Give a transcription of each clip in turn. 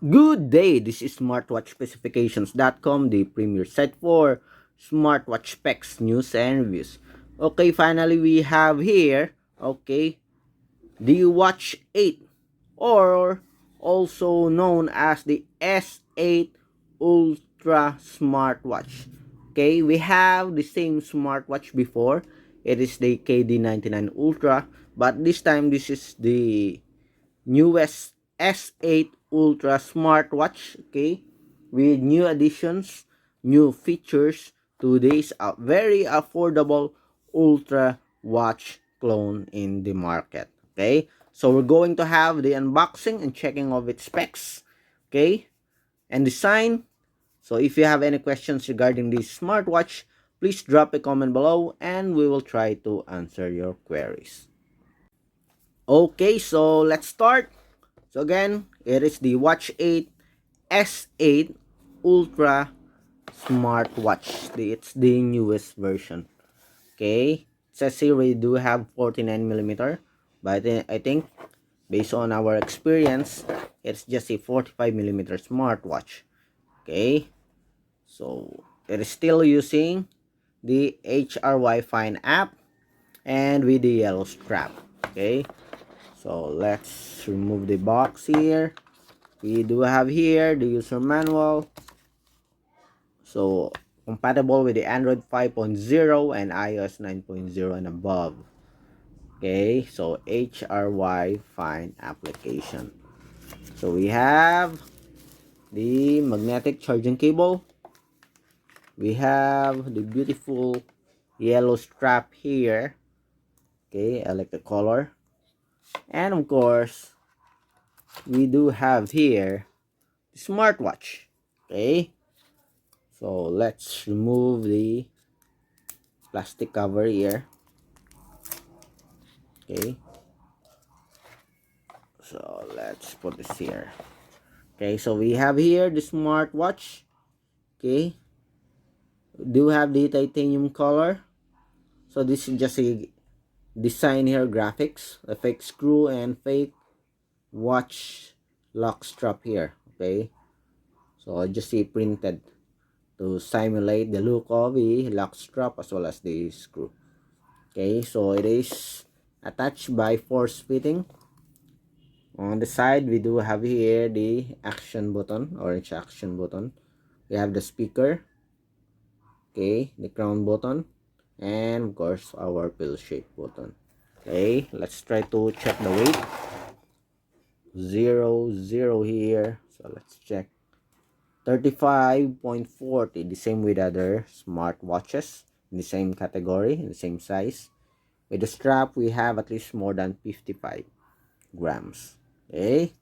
Good day, this is smartwatchspecifications.com, the premier site for smartwatch specs, news, and reviews. Okay, finally we have here, the Watch 8, or also known as the S8 Ultra Smartwatch. Okay, we have the same smartwatch before. It is the KD99 Ultra, but this time this is the newest S8 Ultra smartwatch, okay, with new additions, new features to this very affordable ultra watch clone in the market. Okay, so we're going to have the unboxing and checking of its specs, okay, and design. So if you have any questions regarding this smartwatch, please drop a comment below and we will try to answer your queries. Okay, so let's start. So again, it is the Watch 8 S8 Ultra Smartwatch. It's the newest version. Okay, it says here we do have 49mm, but I think based on our experience, it's just a 45mm smartwatch. Okay, so it is still using the HRY Fine app and with the yellow strap. Okay, so let's remove the box here. We do have here the user manual, so compatible with the Android 5.0 and iOS 9.0 and above. Okay, so HRY Fine application. So we have the magnetic charging cable. We have the beautiful yellow strap here. Okay, I like the color. And of course, we do have here the smartwatch. Okay, so let's remove the plastic cover here. Okay, so let's put this here. Okay, so we have here the smartwatch. Okay, do have the titanium color. So this is just a design here, graphics, a fake screw and fake watch lock strap here. Okay, so just see printed to simulate the look of the lock strap as well as the screw. Okay, so it is attached by force fitting. On the side, we do have here the action button, orange action button. We have the speaker, okay, the crown button, and of course our pill shape button. Okay, let's try to check the weight. 0 here, so let's check. 35.40, the same with other smartwatches in the same category, in the same size. With the strap, we have at least more than 55 grams. Okay,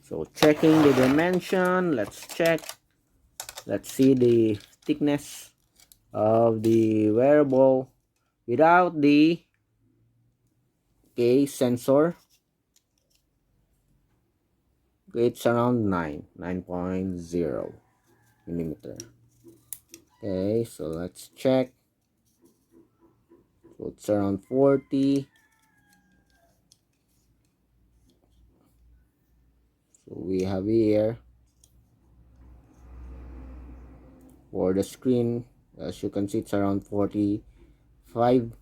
so checking the dimension, let's check. Let's see the thickness of the wearable without the case sensor. It's around 9.0 millimeter. Okay, so let's check. So it's around 40. So we have here for the screen, as you can see, it's around 45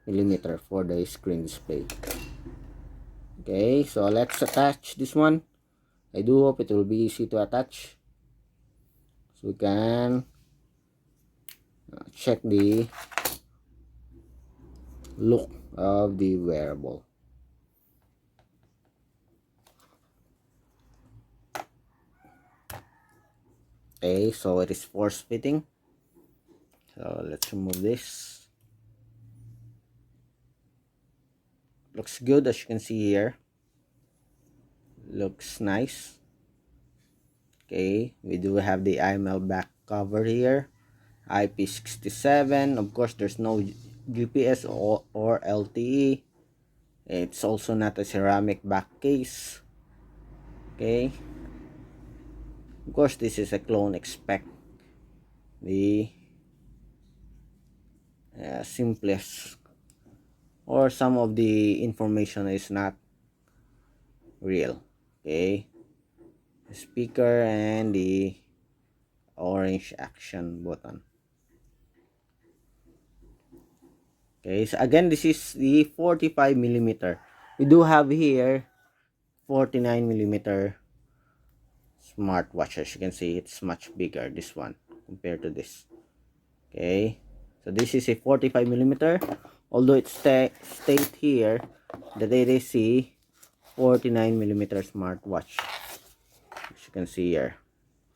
millimeter for the screen display. Okay, so let's attach this one. I do hope it will be easy to attach, so we can check the look of the wearable. Okay, so it is force fitting. So let's remove this. Looks good, as you can see here. Looks nice. Okay, we do have the IML back cover here, IP67. Of course, there's no GPS or LTE. It's also not a ceramic back case. Okay, of course, this is a clone. Expect the simplest, or some of the information is not real. Okay, the speaker and the orange action button. Okay, so again, this is the 45 millimeter. We do have here 49 millimeter smartwatch. As you can see, it's much bigger, this one, compared to this. Okay, so this is a 45 millimeter, although it state here that it is a 49 millimeter smartwatch, as you can see here.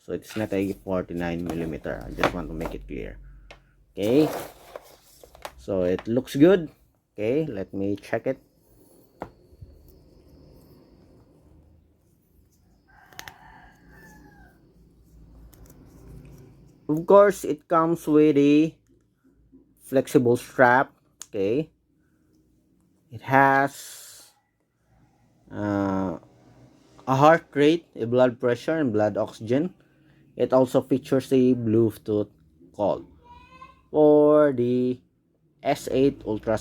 So it's not a 49 millimeter. I just want to make it clear. Okay, so it looks good. Okay, let me check it. Of course, it comes with a flexible strap. Okay, it has a heart rate, a blood pressure, and blood oxygen. It also features a Bluetooth call for the S8 Ultra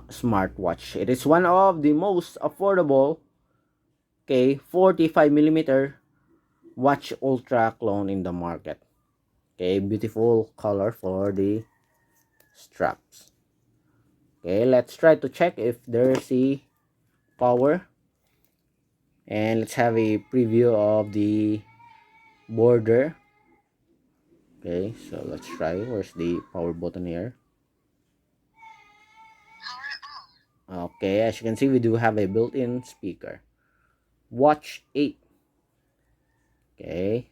smartwatch. It is one of the most affordable, okay, 45 millimeter watch ultra clone in the market. Okay, beautiful color for the straps. Okay, let's try to check if there's a power, and let's have a preview of the border. Okay, so let's try. Where's the power button here? Okay, as you can see, we do have a built-in speaker. Watch 8. Okay,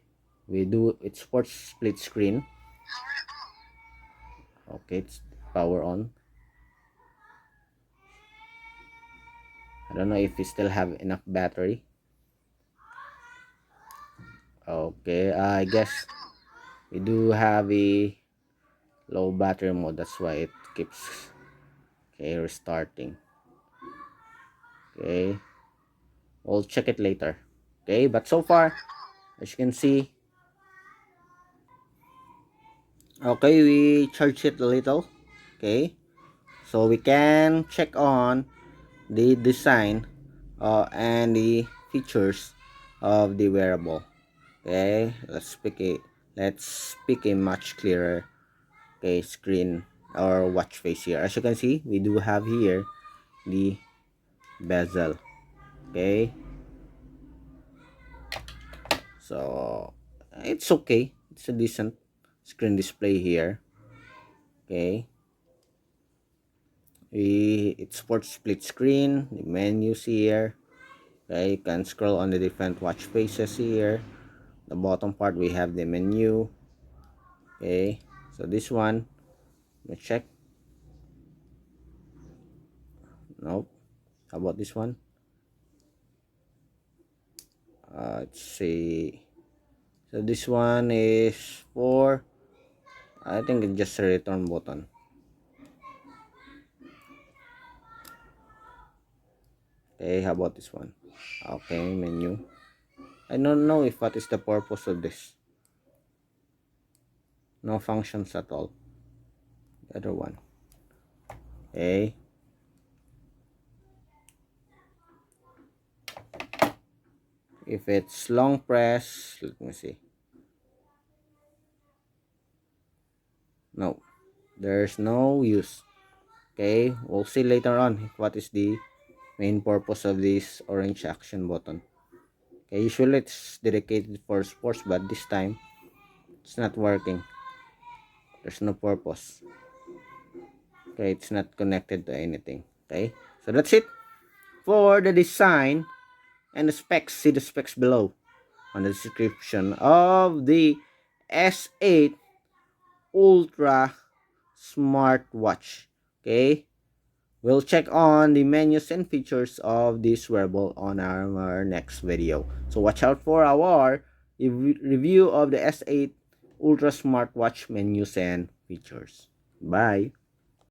it supports split screen. Okay, it's power on. I don't know if we still have enough battery. Okay, I guess we do have a low battery mode, that's why it keeps, okay, restarting. Okay, we'll check it later. Okay, but so far, as you can see, okay, we charge it a little. Okay, so we can check on the design and the features of the wearable. Okay, let's pick a much clearer, okay, screen or watch face here. As you can see, we do have here the bezel. Okay, so it's okay, it's a decent screen display here. Okay, it supports split screen, the menus here. Okay, you can scroll on the different watch faces here. The bottom part, we have the menu. Okay, so this one, let's check. Nope. How about this one? Let's see. So this one is for, I think it's just a return button. Okay, how about this one? Okay, menu. I don't know if what is the purpose of this. No functions at all. The other one. Okay. If it's long press, let me see. No, there's no use. Okay, we'll see later on what is the main purpose of this orange action button. Okay, usually it's dedicated for sports, but this time it's not working. There's no purpose. Okay, it's not connected to anything. Okay, so that's it for the design and the specs. See the specs below on the description of the S8 Ultra smartwatch. Okay, we'll check on the menus and features of this wearable on our next video. So watch out for our review of the S8 Ultra smartwatch menus and features. Bye.